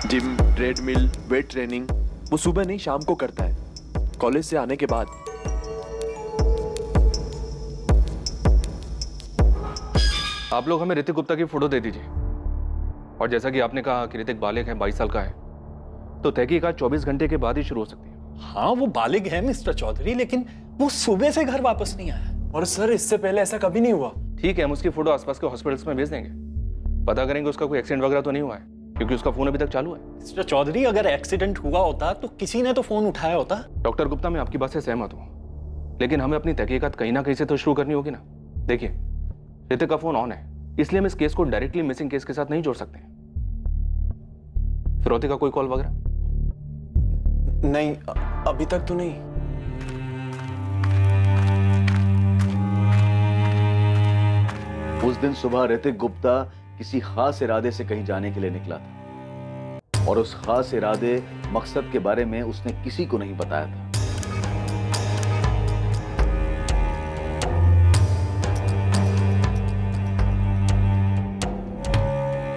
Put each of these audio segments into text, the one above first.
Gym, treadmill, weight training वो सुबह नहीं शाम को करता है, कॉलेज से आने के बाद। आप लोग हमें ऋतिक गुप्ता की फोटो दे दीजिए। और जैसा कि आपने कहा कि ऋतिक बालिग है, 22 साल का है, तो तहकीकात 24 घंटे के बाद ही शुरू हो सकती है। हाँ वो बालिग है मिस्टर चौधरी, लेकिन वो सुबह से घर वापस नहीं आया। और सर इससे पहले ऐसा कभी नहीं हुआ। ठीक है, हम उसकी फोटो आसपास के हॉस्पिटल्स में भेज देंगे, पता करेंगे उसका कोई एक्सीडेंट वगैरह तो नहीं हुआ है, क्योंकि उसका फोन अभी तक चालू है। मिस्टर चौधरी, अगर एक्सीडेंट हुआ होता तो किसी ने तो फोन उठाया होता। डॉक्टर गुप्ता, मैं आपकी बात से सहमत हूँ, लेकिन हमें अपनी तहकीकात कहीं ना कहीं से तो शुरू करनी होगी ना। देखिए, ऋतिक का फोन ऑन है, इसलिए हम इस केस को डायरेक्टली मिसिंग केस के साथ नहीं जोड़ सकते। फिरौती का कोई कॉल वगैरह? नहीं, अभी तक तो नहीं। उस दिन सुबह ऋतिक गुप्ता किसी खास इरादे से कहीं जाने के लिए निकला था और उस खास इरादे मकसद के बारे में उसने किसी को नहीं बताया था।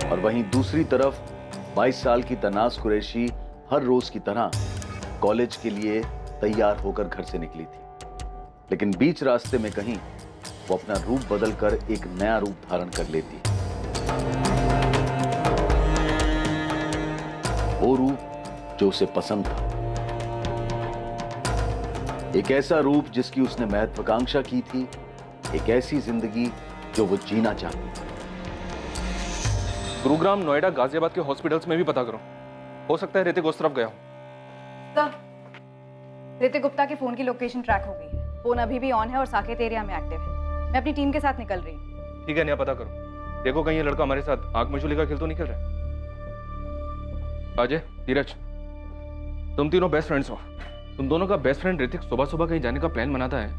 और वहीं दूसरी तरफ 22 साल की तनाज कुरैशी हर रोज की तरह कॉलेज के लिए तैयार होकर घर से निकली थी, लेकिन बीच रास्ते में कहीं वो अपना रूप बदलकर एक नया रूप धारण कर लेती। वो रूप जो उसे पसंद था, एक ऐसा रूप जिसकी उसने महत्वाकांक्षा की थी, एक ऐसी जिंदगी जो वो जीना चाहती थी। गुरुग्राम, नोएडा, गाजियाबाद के हॉस्पिटल्स में भी पता करो, हो सकता है ऋतिक उस तरफ गया हो। ऋतिक गुप्ता के फोन की लोकेशन ट्रैक हो गई है, फोन अभी भी ऑन है और साकेत एरिया में एक्टिव है। मैं अपनी टीम के साथ निकल रही हूँ। ठीक है, नया पता करो, देखो कहीं ये लड़का हमारे साथ आंख मिचौली का खेल तो नहीं खेल रहा है। अजय, धीरज, तुम तीनों बेस्ट फ्रेंड्स हो। तुम दोनों का बेस्ट फ्रेंड ऋतिक सुबह सुबह कहीं जाने का प्लान बनाता है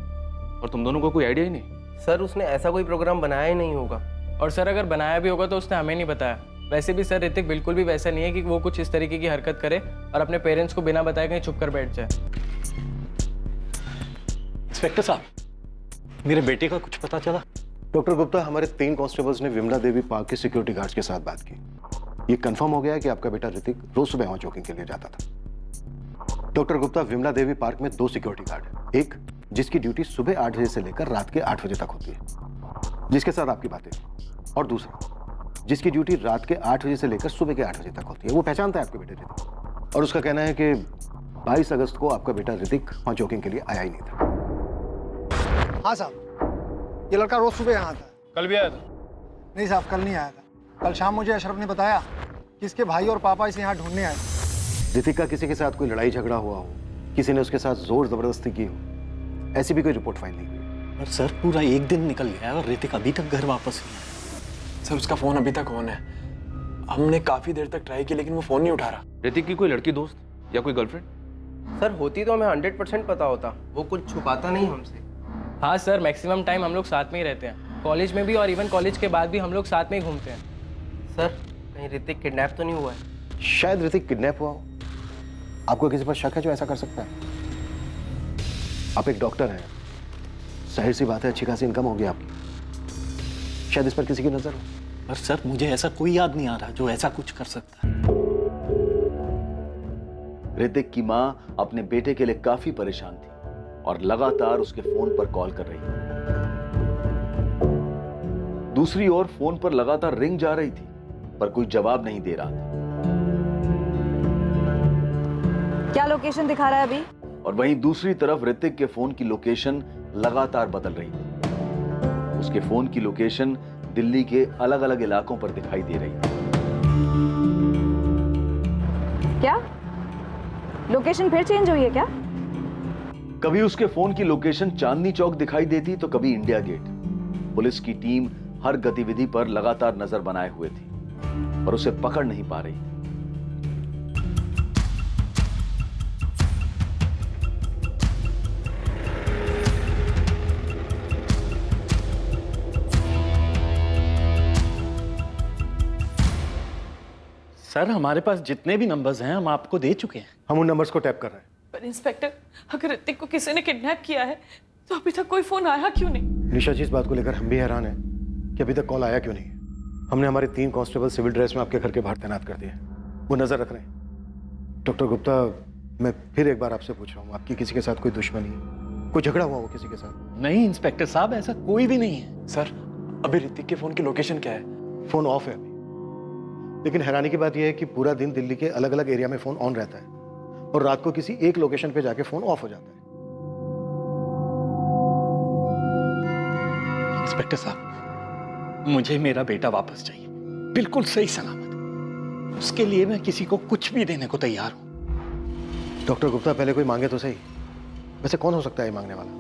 और तुम दोनों को कोई आइडिया ही नहीं। सर, उसने ऐसा कोई प्रोग्राम बनाया ही नहीं होगा। और सर, अगर बनाया भी होगा तो उसने हमें नहीं बताया। वैसे भी सर, ऋतिक बिल्कुल भी वैसा नहीं है कि वो कुछ इस तरीके की हरकत करे और अपने पेरेंट्स को बिना बताए कहीं छुप कर बैठ जाए। इंस्पेक्टर साहब, मेरे बेटे का कुछ पता चला? डॉक्टर गुप्ता, हमारे 3 कांस्टेबल्स ने विमला देवी पार्क के सिक्योरिटी गार्ड्स के साथ बात की। ये कंफर्म हो गया कि आपका बेटा ऋतिक रोज सुबह वहां जॉगिंग के लिए जाता था। डॉक्टर गुप्ता, विमला देवी पार्क में 2 सिक्योरिटी गार्ड हैं। एक जिसकी ड्यूटी सुबह 8 बजे से लेकर रात के 8 बजे तक होती है, जिसके साथ आपकी बातें, और दूसरा जिसकी ड्यूटी रात के 8 बजे से लेकर सुबह के 8 बजे तक होती है। वो पहचानता है आपके बेटे ऋतिक, और उसका कहना है कि 22 अगस्त को आपका बेटा ऋतिक वहां जॉगिंग के लिए आया ही नहीं था। हाँ साहब, ये लड़का रोज सुबह यहाँ आता है। कल भी आया था? नहीं साहब, कल नहीं आया था। कल शाम मुझे अशरफ ने बताया कि इसके भाई और पापा इसे यहाँ ढूंढने आए। ऋतिक का किसी के साथ कोई लड़ाई झगड़ा हुआ हो, किसी ने उसके साथ जोर जबरदस्ती की हो, ऐसी भी कोई रिपोर्ट फाइल नहीं हुई। और सर, पूरा एक दिन निकल गया और ऋतिक अभी तक घर वापस नहीं आया। सर उसका फोन अभी तक ऑन है, हमने काफी देर तक ट्राई की लेकिन वो फोन नहीं उठा रहा। ऋतिक की कोई लड़की दोस्त या कोई गर्लफ्रेंड? सर, होती तो हमें 100% पता होता। वो कुछ छुपाता नहीं हमसे। हाँ सर, मैक्सिमम टाइम हम लोग साथ में ही रहते हैं, कॉलेज में भी और इवन कॉलेज के बाद भी हम लोग साथ में ही घूमते हैं। सर, कहीं ऋतिक किडनैप तो नहीं हुआ है? शायद ऋतिक किडनैप हुआ हो। आपको किसी पर शक है जो ऐसा कर सकता है? आप एक डॉक्टर हैं, जाहिर सी बात है अच्छी खासी इनकम होगी आपकी, शायद इस पर किसी की नजर हो। पर सर, मुझे ऐसा कोई याद नहीं आ रहा जो ऐसा कुछ कर सकता है। ऋतिक की मां अपने बेटे के लिए काफी परेशान थी और लगातार उसके फोन पर कॉल कर रही थी। दूसरी ओर फोन पर लगातार रिंग जा रही थी, पर कोई जवाब नहीं दे रहा था। क्या लोकेशन दिखा रहा है अभी? और वहीं दूसरी तरफ ऋतिक के फोन की लोकेशन लगातार बदल रही थी। उसके फोन की लोकेशन दिल्ली के अलग अलग इलाकों पर दिखाई दे रही थी। क्या लोकेशन फिर चेंज हुई है क्या? कभी उसके फोन की लोकेशन चांदनी चौक दिखाई देती तो कभी इंडिया गेट। पुलिस की टीम हर गतिविधि पर लगातार नजर बनाए हुए थी, पर उसे पकड़ नहीं पा रही। सर, हमारे पास जितने भी नंबर्स हैं हम आपको दे चुके हैं। हम उन नंबर्स को टैप कर रहे हैं। पर इंस्पेक्टर, अगर ऋतिक को किसी ने किडनैप किया है तो अभी तक कोई फोन आया क्यों नहीं? निशा जी, इस बात को लेकर हम भी हैरान हैं कि अभी तक कॉल आया क्यों नहीं है। हमने हमारे 3 कांस्टेबल सिविल ड्रेस में आपके घर के बाहर तैनात कर दिए, वो नजर रख रहे हैं। डॉक्टर गुप्ता, मैं फिर एक बार आपसे पूछ रहा हूँ, आपकी किसी के साथ कोई दुश्मनी है, कोई झगड़ा हुआ हो किसी के साथ? नहीं इंस्पेक्टर साहब, ऐसा कोई भी नहीं है। सर अभी ऋतिक के फोन की लोकेशन क्या है? फोन ऑफ है अभी, लेकिन हैरानी की बात यह है कि पूरा दिन दिल्ली के अलग अलग एरिया में फोन ऑन रहता है और रात को किसी एक लोकेशन पे जाके फोन ऑफ हो जाता है। इंस्पेक्टर साहब, मुझे मेरा बेटा वापस चाहिए, बिल्कुल सही सलामत। उसके लिए मैं किसी को कुछ भी देने को तैयार हूं। डॉक्टर गुप्ता, पहले कोई मांगे तो सही। वैसे कौन हो सकता है ये मांगने वाला?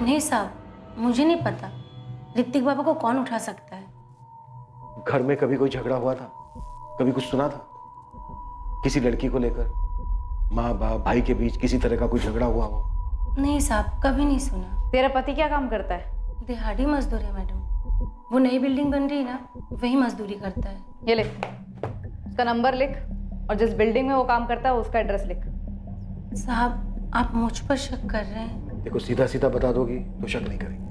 नहीं साहब, मुझे नहीं पता ऋतिक बाबा को कौन उठा सकता है। घर में कभी कोई झगड़ा हुआ था? कभी कुछ सुना था किसी लड़की को लेकर? माँ बाप भाई के बीच किसी तरह का कोई झगड़ा हुआ हो? नहीं साहब, कभी नहीं सुना। तेरा पति क्या काम करता है? दिहाड़ी मजदूर है मैडम। वो नई बिल्डिंग बन रही है ना, वही मजदूरी करता है। ये लिख, उसका नंबर लिख और जिस बिल्डिंग में वो काम करता है उसका एड्रेस लिख। साहब, आप मुझ पर शक कर रहे हैं? देखो, सीधा सीधा बता दोगी तो शक नहीं करेंगे।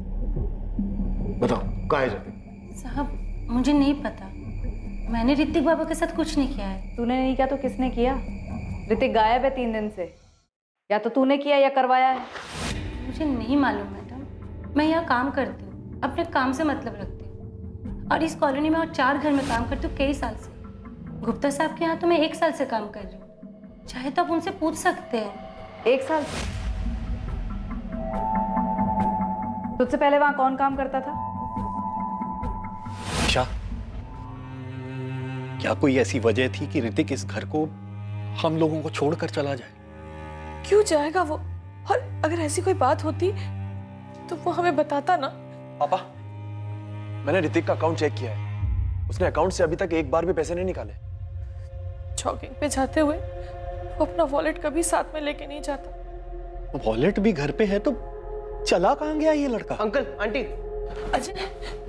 बताओ कहाँ है ऋतिक? साहब, मुझे नहीं पता। मैंने ऋतिक बाबा के साथ कुछ नहीं किया है। तूने नहीं किया तो किसने किया? ऋतिक गायब है 3 दिन से। या तो तूने किया या करवाया है। मुझे नहीं मालूम मैडम। मैं यहाँ काम करती हूँ, अपने काम से मतलब रखती हूँ, और इस कॉलोनी में और 4 घर में काम करती हूँ कई साल से। गुप्ता साहब के यहाँ तो मैं 1 साल से काम कर रही हूँ। चाहे तो आप उनसे पूछ सकते हैं। 1 साल से? तुझसे पहले वहां कौन काम करता था? ईशा, क्या कोई ऐसी वजह थी कि ऋतिक इस घर को हम लोगों को छोड़कर चला जाए? क्यों जाएगा वो? और अगर ऐसी कोई बात होती तो वो हमें बताता ना। पापा, मैंने ऋतिक का अकाउंट चेक किया है। उसने अकाउंट से अभी तक एक बार भी पैसे नहीं निकाले। जॉगिंग पे जाते हुए वो अपना वॉलेट कभी साथ में लेके नहीं जाता। वॉलेट भी घर पे है तो चला कहाँ गया ये लड़का? Uncle, aunty. अजय,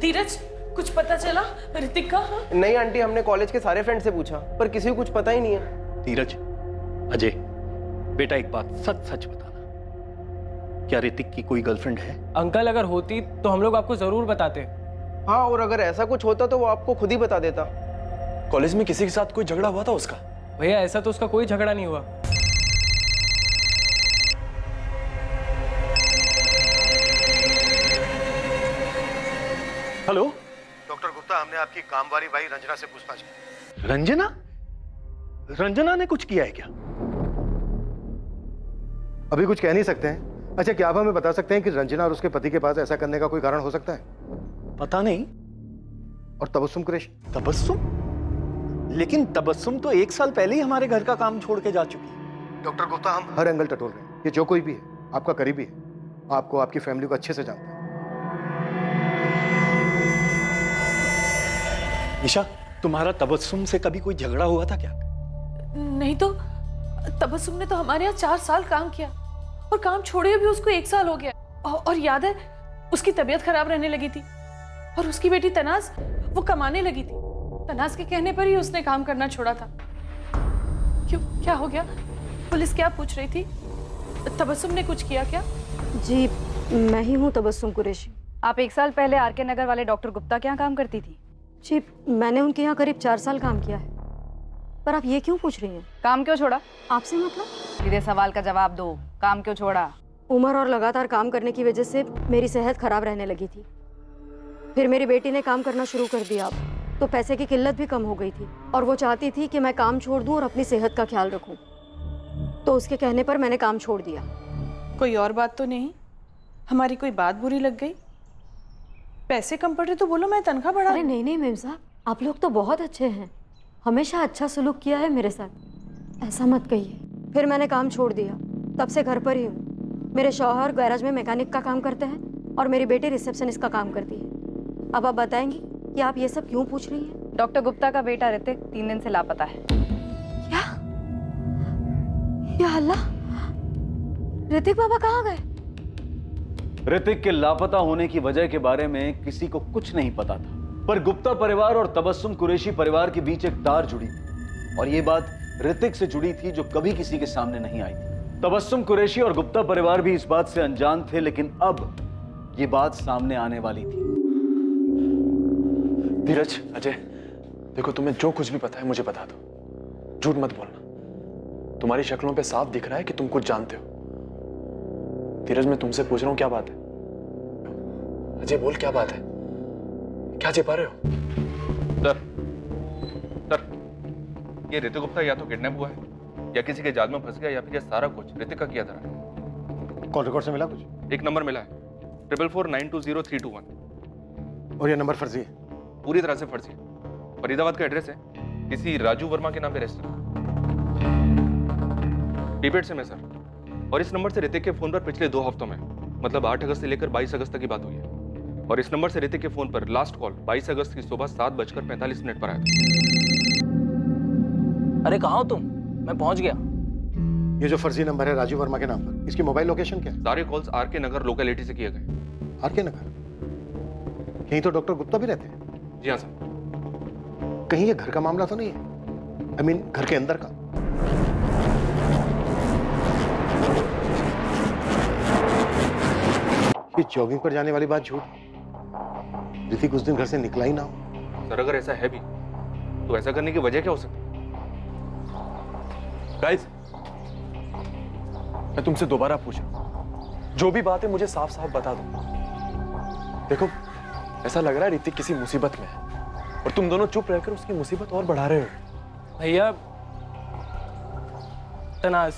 धीरज, कुछ पता चला ऋतिक का? नहीं आंटी, हमने कॉलेज के सारे फ्रेंड से पूछा पर किसी को कुछ पता ही नहीं है। धीरज, अजय, बेटा एक बात सच सच बताना, क्या ऋतिक की कोई गर्लफ्रेंड है? अंकल, अगर होती तो हम लोग आपको जरूर बताते। हाँ, और अगर ऐसा कुछ होता तो वो आपको खुद ही बता देता। कॉलेज में किसी के साथ कोई झगड़ा हुआ था उसका? भैया, ऐसा तो उसका कोई झगड़ा नहीं हुआ। हेलो डॉक्टर गुप्ता, हमने आपकी कामवाली भाई रंजना से पूछताछ की। रंजना? रंजना ने कुछ किया है क्या? अभी कुछ कह नहीं सकते हैं। अच्छा, क्या आप हमें बता सकते हैं कि रंजना और उसके पति के पास ऐसा करने का कोई कारण हो सकता है? पता नहीं। और तबस्सुम कुरैशी? तबस्सुम? लेकिन तबस्सुम तो 1 साल पहले ही हमारे घर का काम छोड़ के जा चुकी है। डॉक्टर गुप्ता, हम हर एंगल टटोल रहे हैं। ये जो कोई भी है आपका करीबी है, आपको आपकी फैमिली को अच्छे से जानता है। ईशा, तुम्हारा तबस्सुम से कभी कोई झगड़ा हुआ था क्या? नहीं तो तबस्सुम ने तो हमारे यहाँ 4 साल काम किया और काम छोड़े भी उसको 1 साल हो गया। और याद है, उसकी तबीयत खराब रहने लगी थी और उसकी बेटी तनाज वो कमाने लगी थी। तनाज के कहने पर ही उसने काम करना छोड़ा था। क्यों, क्या हो गया? पुलिस क्या पूछ रही थी? तबस्सुम ने कुछ किया क्या? जी, मैं ही हूँ तबस्सुम कुरैशी। आप 1 साल पहले आरके नगर वाले डॉक्टर गुप्ता के यहाँ काम करती थी? जी, मैंने उनके यहाँ करीब 4 साल काम किया है। पर आप ये क्यों पूछ रही हैं? काम क्यों छोड़ा? आपसे मतलब? सीधे सवाल का जवाब दो। काम क्यों छोड़ा? उम्र और लगातार काम करने की वजह से मेरी सेहत खराब रहने लगी थी। फिर मेरी बेटी ने काम करना शुरू कर दिया, तो पैसे की किल्लत भी कम हो गई थी और वो चाहती थी कि मैं काम छोड़ दूं और अपनी सेहत का ख्याल रखूं। तो उसके कहने पर मैंने काम छोड़ दिया। कोई और बात तो नहीं? हमारी कोई बात बुरी लग गई? पैसे कम पड़ रहे तो बोलो, मैं तनख्वाह बढ़ा। अरे नहीं नहीं मैम साहब, आप लोग तो बहुत अच्छे हैं, हमेशा अच्छा सलूक किया है मेरे साथ, ऐसा मत कहिए। फिर मैंने काम छोड़ दिया, तब से घर पर ही हूँ। मेरे शौहर गैराज में मैकेनिक का काम करते हैं और मेरी बेटी रिसेप्शनिस्ट का काम करती है। अब आप बताएंगी कि आप ये सब क्यों पूछ रही हैं? डॉक्टर गुप्ता का बेटा ऋतिक 3 दिन से लापता है। क्या? या अल्लाह, ऋतिक बाबा कहाँ गए? ऋतिक के लापता होने की वजह के बारे में किसी को कुछ नहीं पता था पर गुप्ता परिवार और तबस्सुम कुरैशी परिवार के बीच एक तार जुड़ी थी, और यह बात ऋतिक से जुड़ी थी जो कभी किसी के सामने नहीं आई थी। तबस्सुम कुरैशी और गुप्ता परिवार भी इस बात से अनजान थे, लेकिन अब यह बात सामने आने वाली थी। धीरज, अजय, देखो तुम्हें जो कुछ भी पता है मुझे बता दो, झूठ मत बोलना। तुम्हारी शक्लों पे साफ दिख रहा है कि तुम कुछ जानते हो। धीरज, मैं तुमसे पूछ रहा हूं क्या बात है? अजय बोल, क्या बात है? क्या छिपा रहे हो? सर, ये ऋतिक गुप्ता या तो किडनैप हुआ है या किसी के जाल में फंस गया, या फिर ये सारा कुछ ऋतिक का किया था। कॉल रिकॉर्ड से मिला कुछ? एक नंबर मिला है, 444920 और ये नंबर फर्जी है? पूरी तरह से फर्जी है। फरीदाबाद का एड्रेस है, किसी राजू वर्मा के नाम पे रेस्टोरेंट, टिबेट से मैं सर। और इस नंबर से ऋतिक के फोन पर पिछले 2 हफ्तों में, मतलब 8 अगस्त से लेकर 22 अगस्त तक की बात हुई है। और इस नंबर से ऋतिक के फोन पर लास्ट कॉल 22 अगस्त की सुबह 7:45 पर आया था। अरे कहाँ हो तुम? मैं पहुंच गया। ये जो फर्जी नंबर है राजू वर्मा के नाम पर, इसकी मोबाइल लोकेशन क्या है? सारे कॉल्स आर.के. नगर लोकेलिटी से किए गए। आर.के. नगर? यहीं तो डॉक्टर गुप्ता भी रहते हैं? जी हाँ सर। कहीं ये घर का मामला तो नहीं है? I mean, घर के अंदर का? ये जॉगिंग पर जाने वाली बात झूठ। ऋतिक उस दिन घर से निकला ही ना हो। सर अगर ऐसा है भी तो ऐसा करने की वजह क्या हो सकती है? गाइस, मैं तुमसे दोबारा पूछ रहा हूं, जो भी बात है मुझे साफ साफ बता दो। देखो, ऐसा लग रहा है ऋतिक किसी मुसीबत में है और तुम दोनों चुप रहकर उसकी मुसीबत और बढ़ा रहे हो। भैया तनाज,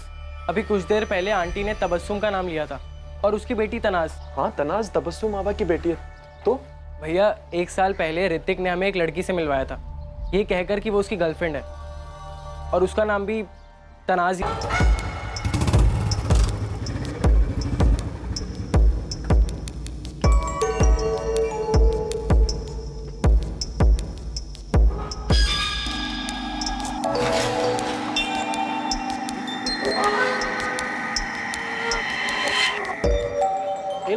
अभी कुछ देर पहले आंटी ने तबस्सुम का नाम लिया था और उसकी बेटी तनाज। हाँ, तनाज तबस्सुम आबा की बेटी है। तो भैया 1 साल पहले ऋतिक ने हमें एक लड़की से मिलवाया था, ये कहकर कि वो उसकी गर्लफ्रेंड है और उसका नाम भी तनाज ही।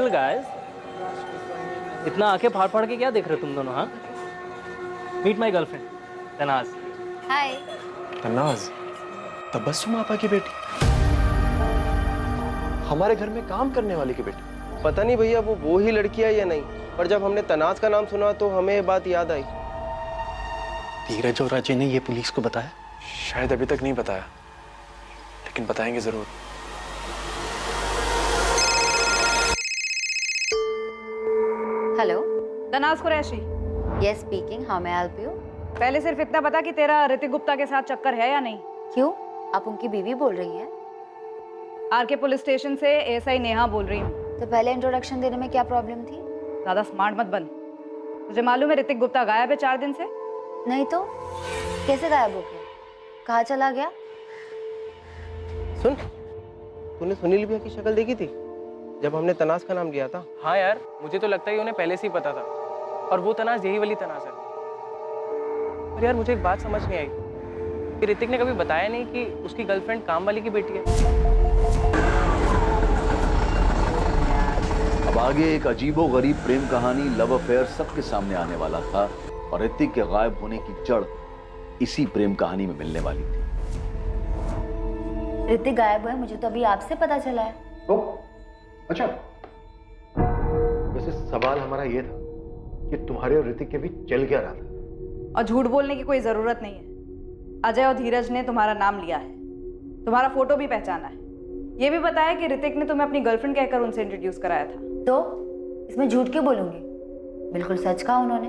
गाइस, इतना आंखें फाड़ फाड़ के क्या देख रहे हो तुम दोनों? हाँ, मीट माय गर्लफ्रेंड तनाज। हाय। तनाज तबस्सुम आपा की बेटी, हमारे घर में काम करने वाली की बेटी। पता नहीं भैया वो ही लड़की है या नहीं, पर जब हमने तनाज का नाम सुना तो हमें ये बात याद आई। धीरज और अजय ने ये पुलिस को बताया? शायद अभी तक नहीं बताया, लेकिन बताएंगे जरूर। Hello, Tanaz Qureshi. Yes speaking, how may I help you? पहले सिर्फ इतना बता कि तेरा ऋतिक गुप्ता के साथ चक्कर है या नहीं। क्यों, आप उनकी बीवी बोल रही हैं? आर.के. पुलिस स्टेशन से एएसआई नेहा बोल रही हूँ। तो पहले इंट्रोडक्शन देने में क्या प्रॉब्लम थी? ज्यादा स्मार्ट मत बन। तुझे मालूम है ऋतिक गुप्ता गायब है 4 दिन से? नहीं तो कैसे गायब हो गया? कहाँ चला गया? सुन, तूने सुनील भैया की शक्ल देखी थी जब हमने तनाज का नाम लिया था? हाँ यार, मुझे तो लगता है उन्हें पहले से ही पता था, और वो तनाज यही वाली तनाज है। पर यार मुझे एक बात समझ नहीं आई कि ऋतिक ने कभी बताया नहीं कि उसकी गर्लफ्रेंड काम वाली की बेटी है। अब आगे एक अजीबोगरीब प्रेम कहानी, लव अफेयर सबके सामने आने वाला था, और ऋतिक के गायब होने की जड़ इसी प्रेम कहानी में मिलने वाली थी। ऋतिक गायब है, मुझे तो अभी आपसे पता चला है। तो अच्छा, वैसे सवाल हमारा ये था कि तुम्हारे और ऋतिक के बीच चल क्या रहा था? और झूठ बोलने की कोई जरूरत नहीं है। अजय और धीरज ने तुम्हारा नाम लिया है, तुम्हारा फोटो भी पहचाना है, ये भी बताया कि ऋतिक ने तुम्हें अपनी गर्लफ्रेंड कहकर उनसे इंट्रोड्यूस कराया था। तो इसमें झूठ क्यों बोलूंगी? बिल्कुल सच कहा उन्होंने।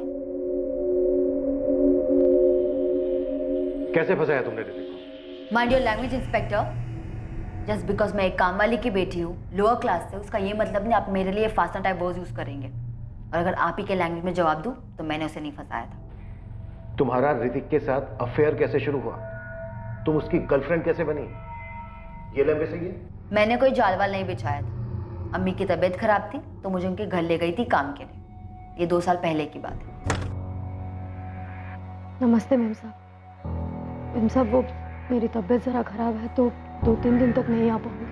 कैसे फंसाया तुमने ऋतिक को? Mind your language inspector. Just because मैं एक काम वाली की बेटी हूँ, लोअर क्लास से, उसका ये मतलब नहीं आप मेरे लिए फास्ट टाइप वर्ड्स यूज करेंगे। और अगर आप ही के लैंग्वेज में जवाब दूं तो मैंने उसे नहीं फंसाया था। तुम्हारा ऋतिक के साथ अफेयर कैसे शुरू हुआ? तुम उसकी गर्लफ्रेंड कैसे बनी? ये लंबे सही है? मैंने कोई जालवाल नहीं बिछाया था। अम्मी की तबीयत खराब थी तो मुझे उनके घर ले गई थी काम के लिए। ये 2 साल पहले की बात है। नमस्ते मेम साहब। मेम साहब, वो मेरी तबीयत ज़रा ख़राब है तो 2-3 दिन तक नहीं आ पाऊंगी।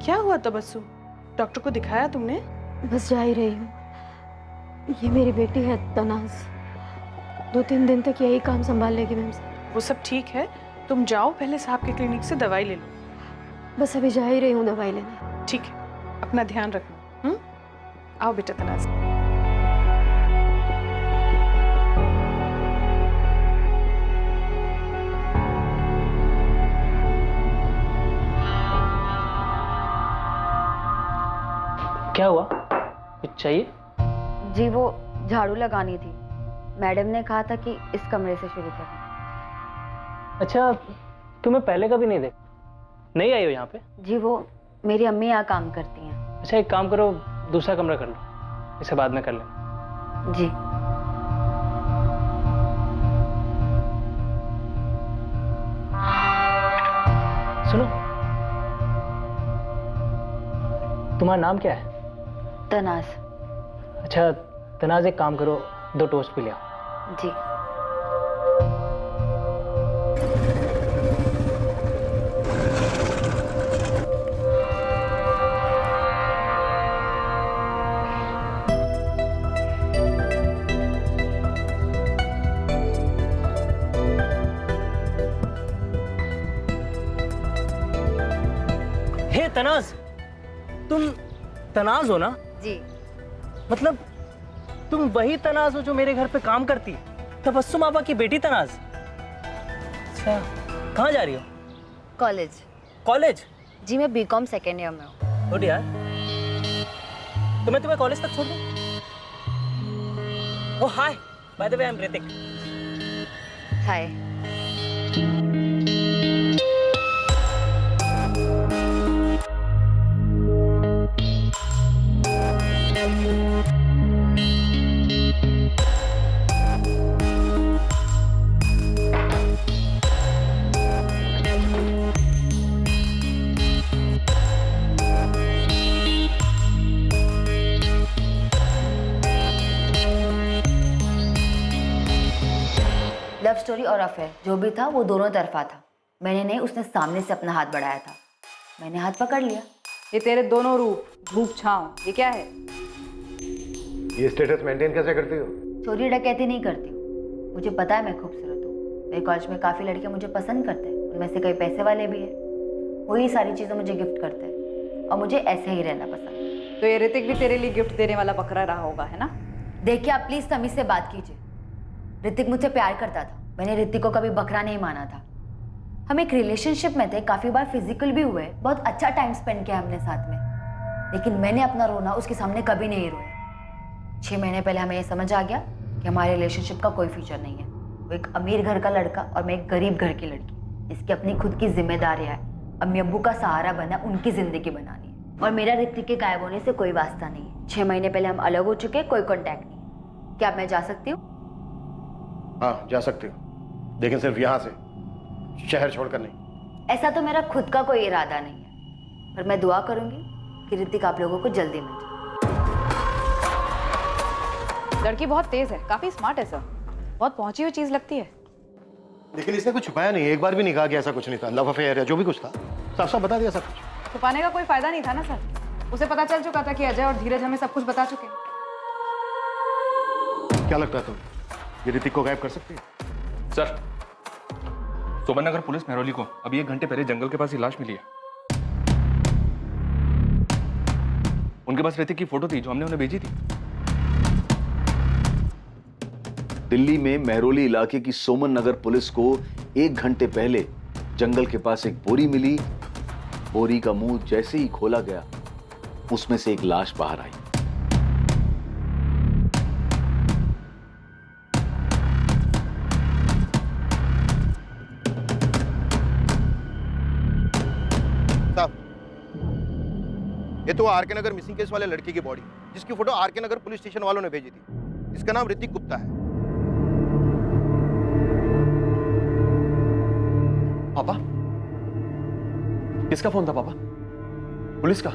क्या हुआ तबस्सुम? डॉक्टर को दिखाया तुमने? बस जा ही रही हूँ। ये मेरी बेटी है तनाज। 2-3 दिन तक यही काम संभाल लेगी मैम साहब। वो सब ठीक है, तुम जाओ पहले साहब के क्लिनिक से दवाई ले लो। बस अभी जा ही रही हूँ दवाई लेने। ठीक है, अपना ध्यान रखना। आओ बेटा तनाज। क्या हुआ, कुछ चाहिए? जी वो झाड़ू लगानी थी, मैडम ने कहा था कि इस कमरे से शुरू करना। अच्छा, तुम्हें पहले कभी नहीं देखा? नहीं आई हो यहाँ पे? जी वो मेरी अम्मी यहाँ काम करती हैं। अच्छा एक काम करो, दूसरा कमरा कर लो, इसे बाद में कर लेना। जी सुनो, तुम्हारा नाम क्या है? तनाज। अच्छा तनाज, एक काम करो, 2 टोस्ट भी ले आओ। जी हे तनाज, तुम तनाज हो ना? जी। मतलब तुम वही तनाज हो जो मेरे घर पे काम करती है, तबस्सुम आपा की बेटी तनाज। अच्छा, कहाँ जा रही हो? कॉलेज। कॉलेज? जी मैं बीकॉम सेकेंड ईयर में हूँ। गुड यार, तो मैं तुम्हें कॉलेज तक छोड़ दूँ? Oh hi, by the way I am Hrithik. Hi. Love story और अफेयर जो भी था वो दोनों तरफा था। मैंने नहीं, उसने सामने से अपना हाथ बढ़ाया था, मैंने हाथ पकड़ लिया। ये तेरे दोनों रूप, धूप छांव, ये क्या है? ये स्टेटस मेंटेन कैसे करती हो? चोरी डकैती नहीं करती हूँ, मुझे पता है मैं खूबसूरत हूँ। मेरे कॉलेज में काफ़ी लड़के मुझे पसंद करते हैं, उनमें से कई पैसे वाले भी हैं। वही सारी चीज़ें मुझे गिफ्ट करते हैं और मुझे ऐसे ही रहना पसंद है। तो ये ऋतिक भी तेरे लिए गिफ्ट देने वाला बकरा रहा होगा, है ना? देखिए आप प्लीज़ समीर से बात कीजिए। ऋतिक मुझसे प्यार करता था, मैंने ऋतिक को कभी बकरा नहीं माना था। हम एक रिलेशनशिप में थे, काफ़ी बार फिजिकल भी हुए, बहुत अच्छा टाइम स्पेंड किया हमने साथ में, लेकिन मैंने अपना रोना उसके सामने कभी नहीं रोया। 6 महीने पहले हमें ये समझ आ गया कि हमारे रिलेशनशिप का कोई फ्यूचर नहीं है। वो एक अमीर घर का लड़का और मैं एक गरीब घर की लड़की, इसकी अपनी खुद की जिम्मेदारियाँ है। अम्मी अब्बू का सहारा बना, उनकी ज़िंदगी बनानी है, और मेरा ऋतिक के गायब होने से कोई वास्ता नहीं है। 6 महीने पहले हम अलग हो चुके, कोई कॉन्टैक्ट नहीं। क्या मैं जा सकती हूँ? हाँ जा सकती हो, लेकिन सिर्फ यहाँ से, शहर छोड़कर नहीं। ऐसा तो मेरा खुद का कोई इरादा नहीं है, पर मैं दुआ करूंगी कि ऋतिक आप लोगों को जल्दी मिल जाए। लड़की बहुत तेज है, काफी स्मार्ट है सर, बहुत पहुंची हुई चीज लगती है। लेकिन इसने कुछ छुपाया नहीं, एक बार भी नहीं कहा कि ऐसा कुछ नहीं था, लव अफेयर या जो भी कुछ था साफ साफ बता दिया सब कुछ। छुपाने का कोई फायदा नहीं था ना सर, उसे पता चल चुका था कि अजय और धीरज हमें सब कुछ बता चुके हैं। क्या लगता है तुम्हें, ये ऋतिक को गायब कर सकती है? सर, सुबह नगर पुलिस मेहरौली को अभी 1 घंटे पहले जंगल के पास ये लाश मिली है। उनके पास ऋतिक की फोटो थी जो हमने उन्हें भेजी थी। दिल्ली में मेहरौली इलाके की सोमन नगर पुलिस को 1 घंटे पहले जंगल के पास एक बोरी मिली। बोरी का मुंह जैसे ही खोला गया, उसमें से एक लाश बाहर आई। ये तो आर के नगर मिसिंग केस वाले लड़के की बॉडी, जिसकी फोटो आर के नगर पुलिस स्टेशन वालों ने भेजी थी। इसका नाम ऋतिक गुप्ता है। पापा, किसका फोन था पापा? पुलिस का?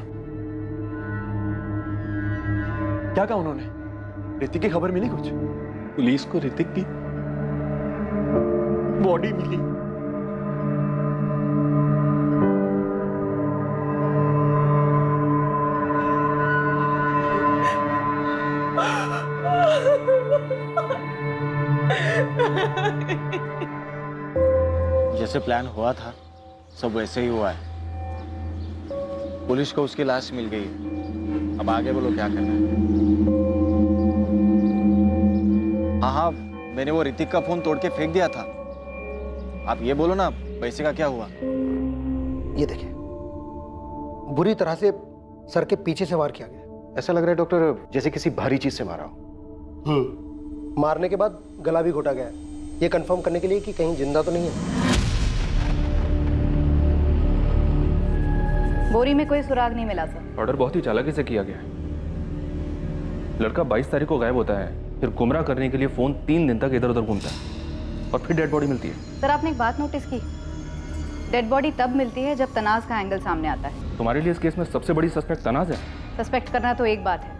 क्या कहा उन्होंने? ऋतिक की खबर मिली कुछ? पुलिस को ऋतिक की बॉडी मिली। जैसे प्लान हुआ था सब वैसे ही हुआ है। पुलिस को उसकी लाश मिल गई है। अब आगे बोलो क्या करना है। हाँ हाँ, मैंने वो ऋतिक का फोन तोड़ के फेंक दिया था। आप ये बोलो ना पैसे का क्या हुआ। ये देखिए, बुरी तरह से सर के पीछे से वार किया गया। ऐसा लग रहा है डॉक्टर जैसे किसी भारी चीज से मारा हो। मारने के बाद गला भी घोटा गया है, ये कंफर्म करने के लिए कि कहीं जिंदा तो नहीं है। बोरी में कोई सुराग नहीं मिला सर। ऑर्डर बहुत ही चालाकी से किया गया है। लड़का 22 तारीख को गायब होता है, फिर गुमराह करने के लिए फोन 3 दिन तक इधर उधर घूमता है और फिर डेड बॉडी मिलती है। सर आपने एक बात नोटिस की, डेड बॉडी तब मिलती है जब तनाज का एंगल सामने आता है। तुम्हारे लिए इस केस में सबसे बड़ी सस्पेक्ट तनाज है। सस्पेक्ट करना तो एक बात है,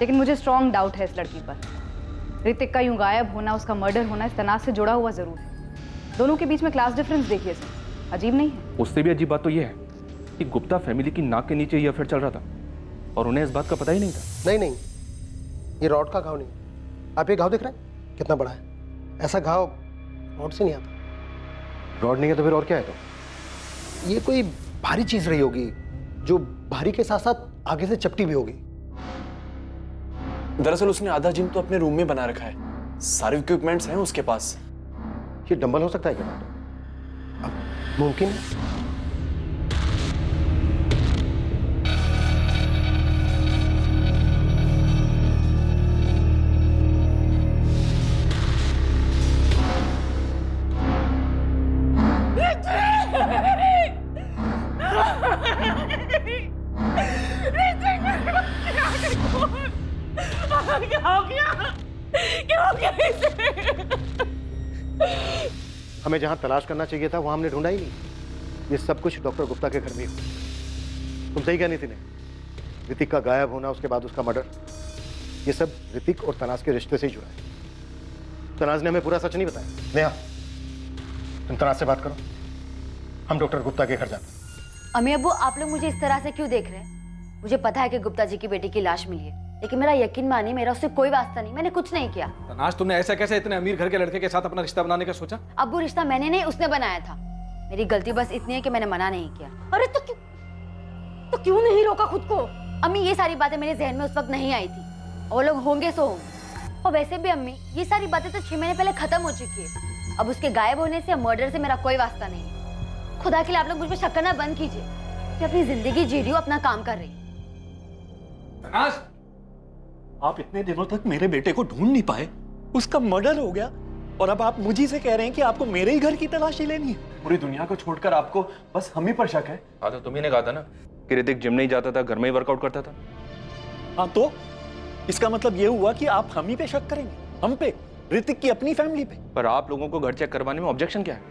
लेकिन मुझे स्ट्रॉन्ग डाउट है इस लड़की पर। ऋतिक का यूं गायब होना, उसका मर्डर होना इस तनाज से जुड़ा हुआ जरूर है। दोनों के बीच में क्लास डिफरेंस देखिए सर, अजीब नहीं है? उससे भी अजीब बात तो यह है कि गुप्ता फैमिली की नाक के नीचे ये अफेयर चल रहा था और उन्हें इस बात का पता ही नहीं था। नहीं नहीं, ये रॉड का घाव नहीं। आप ये घाव देख रहे हैं कितना बड़ा है? ऐसा घाव रॉड से नहीं आता। रॉड नहीं है तो फिर और क्या है? तो ये कोई भारी चीज रही होगी जो भारी के साथ साथ आगे से चपटी भी होगी। दरअसल उसने आधा जिम तो अपने रूम में बना रखा है, सारे इक्विपमेंट्स हैं उसके पास। ये डंबल हो सकता है क्या डॉक्टर? अब मुमकिन है। हमें जहां तलाश करना चाहिए था वहां हमने ढूंढा ही नहीं। ये सब कुछ डॉक्टर गुप्ता के घर में ही हुआ। तुम सही कहनी थी ने, ऋतिक का गायब होना, उसके बाद उसका मर्डर, ये सब ऋतिक और तनाज के रिश्ते से ही जुड़ा है। तनाज ने हमें पूरा सच नहीं बताया। नेहा, तुम तनाज से बात करो, हम डॉक्टर गुप्ता के घर जाते हैं। अम्मी अब्बू, आप लोग मुझे इस तरह से क्यों देख रहे हैं? मुझे पता है कि गुप्ता जी की बेटी की लाश मिली है, लेकिन मेरा यकीन मानिए मेरा उससे कोई वास्ता नहीं, मैंने कुछ नहीं किया। तनाज, तुमने ऐसा कैसे इतने अमीर घर के लड़के के साथ अपना रिश्ता बनाने का सोचा? अब्बू, रिश्ता मैंने नहीं उसने बनाया था। मेरी गलती बस इतनी है कि मैंने मना नहीं किया। अरे तो क्यों नहीं रोका खुद को? अम्मी, ये सारी बातें मेरे जहन में उस वक्त नहीं आई थी। वो लोग होंगे सो होंगे। और वैसे भी अम्मी, ये सारी बातें तो 6 महीने पहले खत्म हो चुकी है। अब उसके गायब होने से या मर्डर से मेरा कोई वास्ता नहीं है। खुदा के लिए आप लोग मुझ पर शक करना बंद कीजिए कि अपनी जिंदगी जी रही हूँ, अपना काम कर रही हूँ। तनाज, आप इतने दिनों तक मेरे बेटे को ढूंढ नहीं पाए, उसका मर्डर हो गया और अब आप मुझे से कह रहे हैं कि आपको मेरे ही घर की तलाशी लेनी है? पूरी दुनिया को छोड़कर आपको बस हम ही पर शक है। हाँ तो तुम्ही ने कहा था ना कि ऋतिक जिम नहीं जाता था, घर में ही वर्कआउट करता था। हाँ तो इसका मतलब ये हुआ कि आप हम ही पे शक करेंगे, हम पे, ऋतिक की अपनी फैमिली पे। पर आप लोगों को घर चेक करवाने में ऑब्जेक्शन क्या है?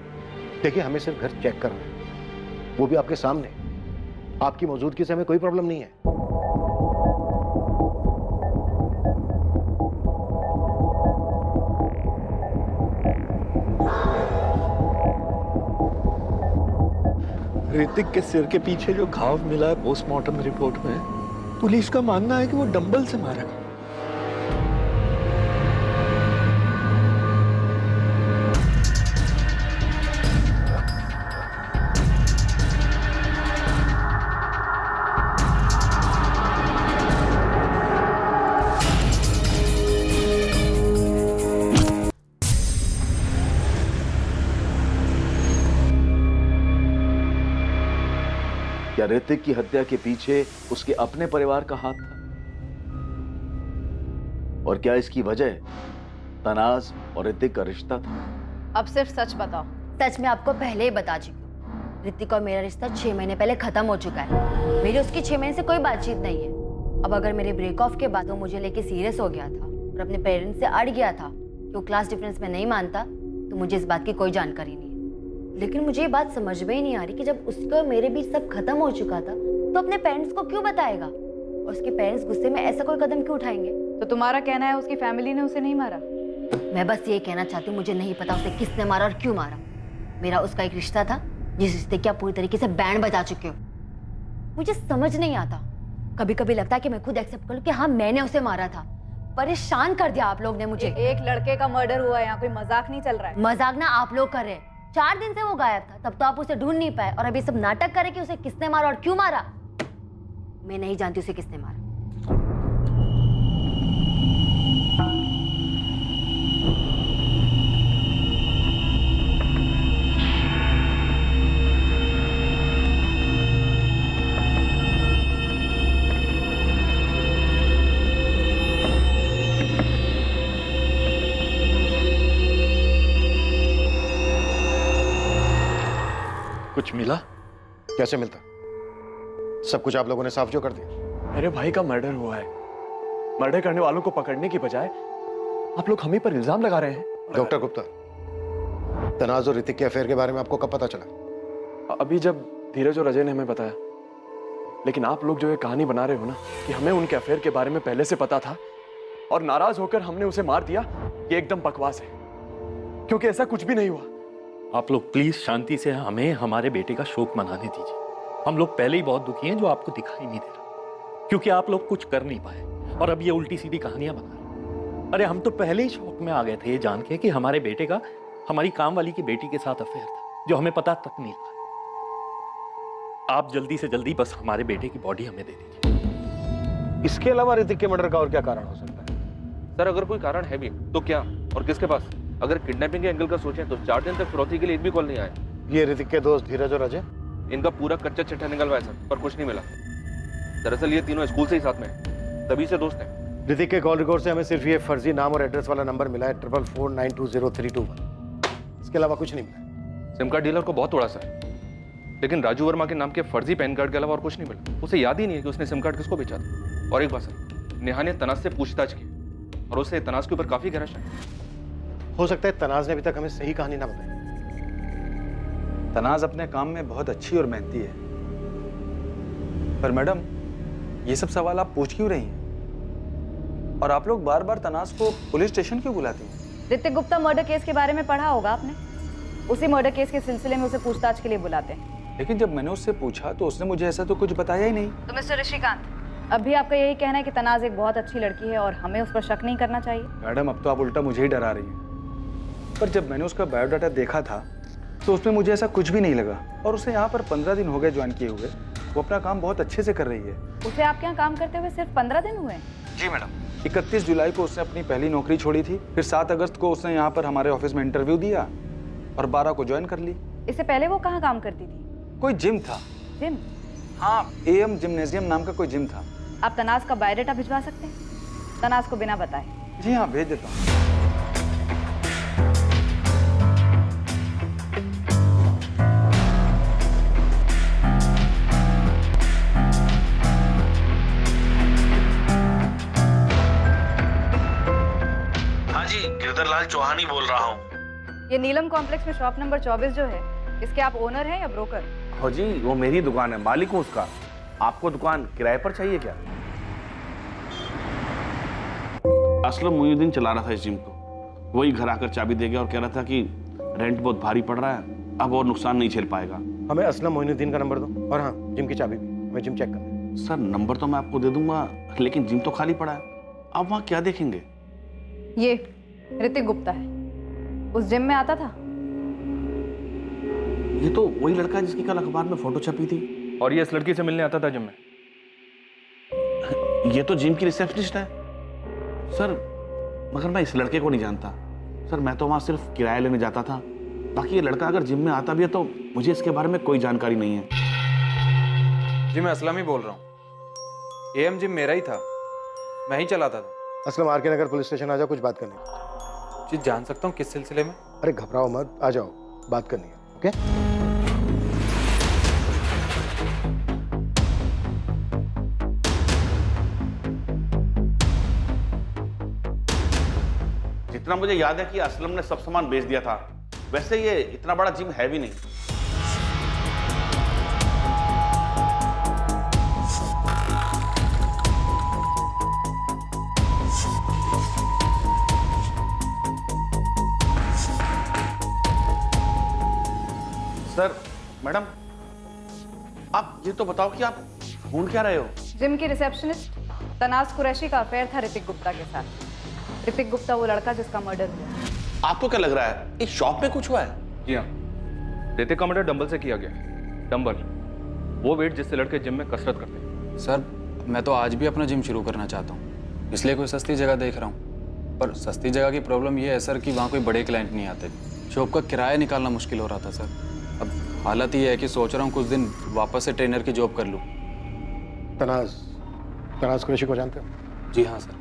देखिए, हमें सिर्फ घर चेक करना है, वो भी आपके सामने। आपकी मौजूदगी से हमें कोई प्रॉब्लम नहीं है। ऋतिक के सिर के पीछे जो घाव मिला है पोस्टमार्टम रिपोर्ट में, पुलिस का मानना है कि वो डंबल से मारा गया। क्या ऋतिक की हत्या के पीछे उसके अपने परिवार का हाथ था? और क्या इसकी वजह तनाज और ऋतिक का रिश्ता था? अब सिर्फ सच बताओ। सच मैं आपको पहले ही बता चुकी हूँ। ऋतिक और मेरा रिश्ता 6 महीने पहले खत्म हो चुका है। मेरी उसकी 6 महीने से कोई बातचीत नहीं है। अब अगर मेरे ब्रेक ऑफ के बाद वो मुझे लेके सीरियस हो गया था और अपने पेरेंट्स से अड़ गया था कि वो क्लास डिफरेंस में नहीं मानता, तो मुझे इस बात की कोई जानकारी नहीं है। लेकिन मुझे ये बात समझ में ही नहीं आ रही कि जब उसके और मेरे बीच सब खत्म हो चुका था तो अपने पेरेंट्स को क्यों बताएगा, और उसके पेरेंट्स गुस्से में ऐसा कोई कदम क्यों उठाएंगे? तो तुम्हारा कहना है उसकी फैमिली ने उसे नहीं मारा? मैं बस ये कहना चाहती हूँ, मुझे नहीं पता उसे किसने मारा और क्यों मारा। मेरा उसका एक रिश्ता था जिस रिश्ते की आप पूरी तरीके से बैंड बजा चुके हो। मुझे समझ नहीं आता, कभी कभी लगता है कि मैं खुद एक्सेप्ट कर लूं कि हाँ मैंने उसे मारा था। परेशान कर दिया आप लोग ने मुझे। एक लड़के का मर्डर हुआ है, यहाँ कोई मजाक नहीं चल रहा है। मजाक ना आप लोग कर रहे हैं, 4 दिन से वो गायब था, तब तो आप उसे ढूंढ नहीं पाए और अभी सब नाटक करे कि उसे किसने मारा और क्यों मारा। मैं नहीं जानती उसे किसने मारा। कुछ मिला? कैसे मिलता? सब कुछ आप लोगों ने साफ जो कर दिया। मेरे भाई का मर्डर हुआ है। मर्डर करने वालों को पकड़ने की बजाय आप लोग हम ही पर इल्जाम लगा रहे हैं। डॉक्टर गुप्ता, तनाज और ऋतिक के अफेयर के बारे में आपको कब पता चला? अभी जब धीरज और अजय ने हमें बताया। लेकिन आप लोग जो ये कहानी बना रहे हो ना कि हमें उनके अफेयर के बारे में पहले से पता था और नाराज होकर हमने उसे मार दिया, ये एकदम बकवास है, क्योंकि ऐसा कुछ भी नहीं हुआ। आप लोग प्लीज शांति से हमें हमारे बेटे का शोक मनाने दीजिए। हम लोग पहले ही बहुत दुखी हैं, जो आपको दिखाई नहीं दे रहा, क्योंकि आप लोग कुछ कर नहीं पाए और अब ये उल्टी सीधी कहानियां बना रहे। अरे हम तो पहले ही शौक में आ गए थे ये जान के कि हमारे बेटे का हमारी काम वाली की बेटी के साथ अफेयर था, जो हमें पता तक नहीं लगा। आप जल्दी से जल्दी बस हमारे बेटे की बॉडी हमें दे दीजिए। इसके अलावा ऋतिक के मर्डर का और क्या कारण हो सकता है? सर अगर कोई कारण है भी तो क्या और किसके पास? अगर किडनैपिंग के एंगल का सोचें तो 4 दिन तक फिरौती के लिए एक भी कॉल नहीं आया। ये ऋतिक के दोस्त धीरज और अजय? इनका पूरा कच्चा चिट्ठा निकलवाया सर, पर कुछ नहीं मिला। दरअसल ये तीनों स्कूल से ही साथ में हैं, तभी से दोस्त हैं। ऋतिक के कॉल रिकॉर्ड से हमें सिर्फ ये फर्जी नाम और एड्रेस वाला नंबर मिला है 44492031। इसके अलावा कुछ नहीं मिला। सिम कार्ड डीलर को बहुत तोड़ा सर, लेकिन राजू वर्मा के नाम के फर्जी पैन कार्ड के अलावा और कुछ नहीं मिला। उसे याद ही नहीं है कि उसने सिम कार्ड किसको बेचा था। और एक बात सर, नेहा ने तनाज से पूछताछ की और उसे तनाज के ऊपर काफी गहरा शक। हो सकता है तनाज ने अभी तक हमें सही कहानी ना बताई। तनाज अपने काम में बहुत अच्छी और मेहनती है। पर मैडम, ये सब सवाल आप पूछ क्यों रही हैं? और आप लोग बार बार तनाज को पुलिस स्टेशन क्यों बुलाती हैं? ऋतिक गुप्ता मर्डर केस के बारे में पढ़ा होगा आपने। उसी मर्डर केस के सिलसिले में उसे पूछताछ के लिए बुलाते हैं। लेकिन जब मैंने उससे पूछा तो उसने मुझे ऐसा तो कुछ बताया ही नहीं। तो मिस्टर ऋषिकांत, अब भी आपका यही कहना है कि तनाज एक बहुत अच्छी लड़की है और हमें उस पर शक नहीं करना चाहिए? मैडम, अब तो आप उल्टा मुझे ही डरा रही हैं। पर जब मैंने उसका बायोडाटा देखा था तो उसमें मुझे ऐसा कुछ भी नहीं लगा। और उसे यहाँ पर 15 दिन हो गए ज्वाइन किए हुए। वो अपना काम बहुत अच्छे से कर रही है। उसे आपके यहाँ काम करते हुए सिर्फ 15 दिन हुए? जी मैडम। 31 जुलाई को उसने अपनी पहली नौकरी छोड़ी थी। फिर 7 अगस्त को उसने यहाँ पर हमारे ऑफिस में इंटरव्यू दिया और 12 को ज्वाइन कर ली। इससे पहले वो कहाँ काम करती थी? कोई जिम था। जिम? हाँ, AM जिम्नेजियम नाम का कोई जिम था। आप तनाज का बायोडाटा भिजवा सकते हैं तनाज को बिना बताए? जी हाँ, भेज देता हूँ। गिरधरलाल चौहान ही बोल रहा हूँ। ये नीलम कॉम्प्लेक्स में शॉप नंबर 24 जो है, इसके आप ओनर हैं या ब्रोकर? हो जी, वो मेरी दुकान है, मालिक हूँ उसका। आपको दुकान किराए पर चाहिए क्या? असलम मुईउद्दीन चला रहा था इस जिम को। वही घर आकर चाबी दे गया और कह रहा था कि रेंट बहुत भारी पड़ रहा है, अब और नुकसान नहीं झेल पाएगा। हमें असलम मोइनुद्दीन का नंबर दो और हाँ, जिम की चाबी भी। हमें जिम चेक करना। सर नंबर तो मैं आपको दे दूंगा, लेकिन जिम तो खाली पड़ा है। आप वहाँ क्या देखेंगे? ये ऋतिक गुप्ता है, उस जिम में आता था। ये तो वही लड़का है जिसकी कल अखबार में फोटो छपी थी। और ये इस लड़की से मिलने आता था जिम में। ये तो जिम की रिसेप्शनिस्ट है सर, मगर मैं इस लड़के को नहीं जानता सर। मैं तो वहाँ सिर्फ किराया लेने जाता था। बाकी ये लड़का अगर जिम में आता भी है तो मुझे इसके बारे में कोई जानकारी नहीं है। जी मैं असलम ही बोल रहा हूँ। AM जिम मेरा ही था, मैं ही चलाता था। असलम, RK नगर पुलिस स्टेशन आ जाओ, कुछ बात करनी है। जी जान सकता हूँ किस सिलसिले में? अरे घबराओ मत, आ जाओ, बात करनी है। ओके? जितना मुझे याद है कि असलम ने सब सामान बेच दिया था। वैसे ये इतना बड़ा जिम है भी नहीं। सर, मैडम, आप ये तो बताओ कि आप ढूंढ क्या रहे हो? जिम की रिसेप्शनिस्ट तनाज कुरैशी का अफेयर था ऋतिक गुप्ता के साथ। ऋतिक गुप्ता वो लड़का जिसका मर्डर हुआ। आपको क्या लग रहा है इस शॉप में कुछ हुआ है? जी हाँ, ऋतिक का मर्डर डंबल से किया गया। डंबल, वो वेट जिससे लड़के जिम में कसरत करते हैं। सर मैं तो आज भी अपना जिम शुरू करना चाहता हूँ, इसलिए कोई सस्ती जगह देख रहा हूँ। पर सस्ती जगह की प्रॉब्लम ये है सर कि वहाँ कोई बड़े क्लाइंट नहीं आते। शॉप का किराया निकालना मुश्किल हो रहा था सर। अब हालत ये है कि सोच रहा हूँ कुछ दिन वापस से ट्रेनर की जॉब कर लूँ। तनाज कुरैशी को जानते हो? जी हाँ सर।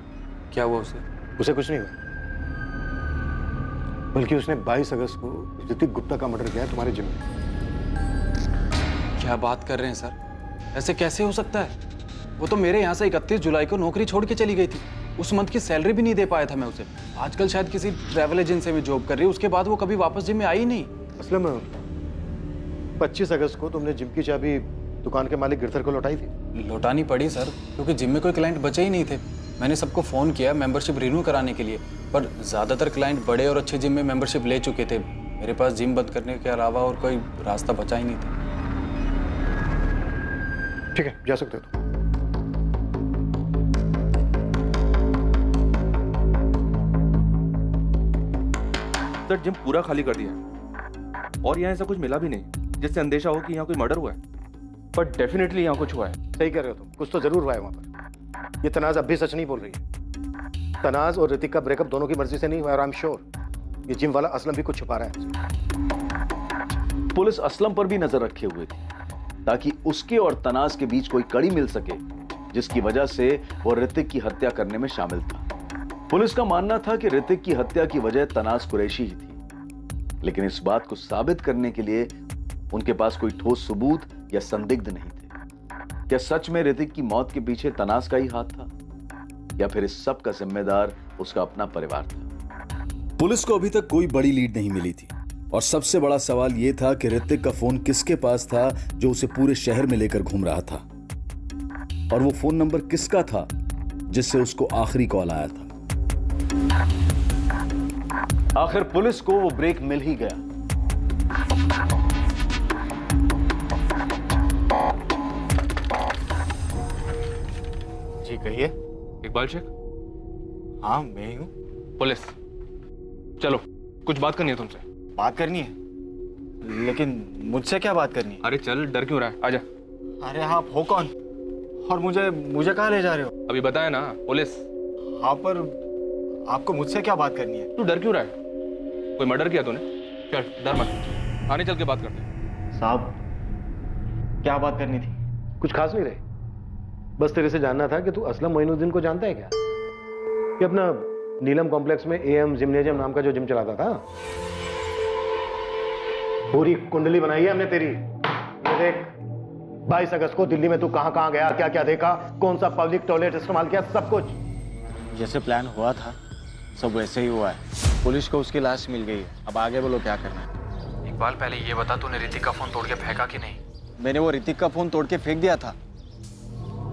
क्या हुआ उसे कुछ नहीं हुआ, बल्कि उसने 22 अगस्त को ऋतिक गुप्ता का मर्डर किया है तुम्हारे जिम में। क्या बात कर रहे हैं सर? ऐसे कैसे हो सकता है? वो तो मेरे यहाँ से 31 जुलाई को नौकरी छोड़ के चली गई थी। उस मंथ की सैलरी भी नहीं दे पाया था मैं उसे। आजकल शायद किसी ट्रैवल एजेंसी में जॉब कर रही है। उसके बाद वो कभी वापस जिम में आई ही नहीं। असलम 25 अगस्त को तुमने जिम की चाबी दुकान के मालिक गिरधर को लौटाई थी? लौटानी पड़ी सर, क्योंकि जिम में कोई क्लाइंट बचे ही नहीं थे। मैंने सबको फ़ोन किया मेंबरशिप रिन्यू कराने के लिए, पर ज़्यादातर क्लाइंट बड़े और अच्छे जिम में मेंबरशिप ले चुके थे। मेरे पास जिम बंद करने के अलावा और कोई रास्ता बचा ही नहीं था। ठीक है, जा सकते हो तुम। सर जिम पूरा खाली कर दिया है और यहाँ ऐसा कुछ मिला भी नहीं जिससे अंदेशा हो कि यहाँ कोई मर्डर हुआ है। पर डेफिनेटली यहाँ कुछ हुआ है। सही कह रहे हो तुम, कुछ तो जरूर हुआ है वहां पर। ये तनाज अब भी सच नहीं बोल रही है। तनाज और ऋतिक का ब्रेकअप दोनों की मर्जी से नहीं हुआ, और आई एम श्योर ये जिम वाला असलम भी कुछ छुपा रहा है। पुलिस असलम पर भी नजर रखे हुए थी ताकि उसके और तनाज के बीच कोई कड़ी मिल सके जिसकी वजह से वो ऋतिक की हत्या करने में शामिल था। पुलिस का मानना था कि ऋतिक की हत्या की वजह तनाज कुरैशी ही थी, लेकिन इस बात को साबित करने के लिए उनके पास कोई ठोस सबूत या संदिग्ध नहीं थे। क्या सच में ऋतिक की मौत के पीछे तनाज का ही हाथ था, या फिर इस सब का जिम्मेदार उसका अपना परिवार था? पुलिस को अभी तक कोई बड़ी लीड नहीं मिली थी, और सबसे बड़ा सवाल यह था कि ऋतिक का फोन किसके पास था जो उसे पूरे शहर में लेकर घूम रहा था, और वो फोन नंबर किसका था जिससे उसको आखिरी कॉल आया था। आखिर पुलिस को वो ब्रेक मिल ही गया। जी कहिए। इकबाल शेख? हाँ मैं ही हूँ। पुलिस, चलो कुछ बात करनी है तुमसे। बात करनी है? लेकिन मुझसे क्या बात करनी है? अरे चल, डर क्यों रहा है, आजा। अरे आप हो कौन और मुझे कहाँ ले जा रहे हो? अभी बताया ना, पुलिस। हाँ पर आपको मुझसे क्या बात करनी है? तू डर क्यों रहा है? कोई मर्डर किया तूने? चल डर मत, आने चल के बात करते हैं। साहब क्या बात करनी थी? कुछ खास नहीं रहे, बस तेरे से जानना था कि तू असलम मोइनुद्दीन को जानता है क्या? कि अपना नीलम कॉम्प्लेक्स में एएम जिम्नेजियम नाम का जो जिम चलाता था। पूरी कुंडली बनाई है हमने तेरी। ये देख, 22 अगस्त को दिल्ली में तू कहां कहां गया, क्या क्या देखा, कौन सा पब्लिक टॉयलेट इस्तेमाल किया, सब कुछ। जैसे प्लान हुआ था सब वैसे ही हुआ है। पुलिस को उसकी लाश मिल गई है, अब आगे बोलो क्या करना है। इकबाल पहले ये बता, तूने ऋतिक का फोन तोड़ के फेंका कि नहीं? मैंने वो ऋतिक का फोन तोड़ के फेंक दिया था।